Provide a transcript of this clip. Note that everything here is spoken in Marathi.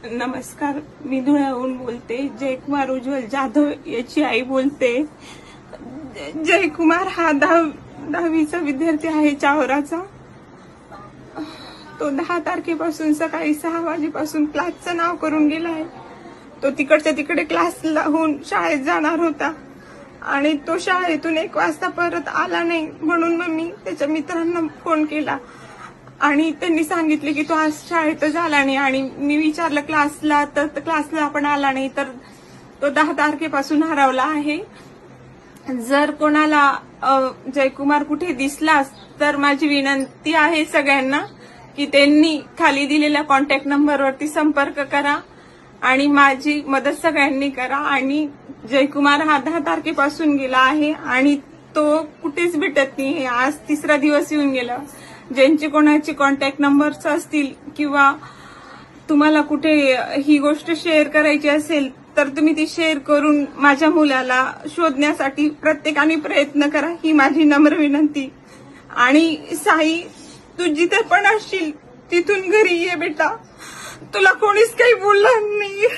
नमस्कार, मी धुळ्याहून बोलते. जयकुमार उज्ज्वल जाधव याची आई बोलते. जयकुमार हा 10वीचा विद्यार्थी आहे चावराचा. तो 10 तारखेपासून सकाळी 6 वाजेपासून क्लासचं नाव करून गेलाय. तो तिकडच्या तिकडे क्लासला होऊन शाळेत जाणार होता आणि तो शाळेतून 1 वाजता परत आला नाही, म्हणून मग मी त्याच्या मित्रांना फोन केला आणि त्यांनी सांगितले की तो आज शाळेतच आला नाही. आणि मी विचारलं क्लासला, तर क्लासला आपण आला नाही, तर तो 10 तारखेपासून हरवला आहे. जर कोणाला जयकुमार कुठे दिसलास तर माझी विनंती आहे सगळ्यांना की त्यांनी खाली दिलेल्या कॉन्टॅक्ट नंबरवरती संपर्क करा आणि माझी मदत सगळ्यांनी करा. आणि जयकुमार हा 10 तारखेपासून गेला आहे आणि तो कुठेच भेटत नाही. आज 3रा दिवस येऊन गेला. ज्यांचे कोणाचे कॉन्टॅक्ट नंबर्स असतील किंवा तुम्हाला कुठे ही गोष्ट शेअर करायची असेल तर तुम्ही ती शेअर करून माझ्या मुलाला शोधण्यासाठी प्रत्येकाने प्रयत्न करा, ही माझी नम्र विनंती. आणि साई, तू जिथे पण असशील तिथून घरी ये बेटा. तुला कोणीच काही बोलणार नाही.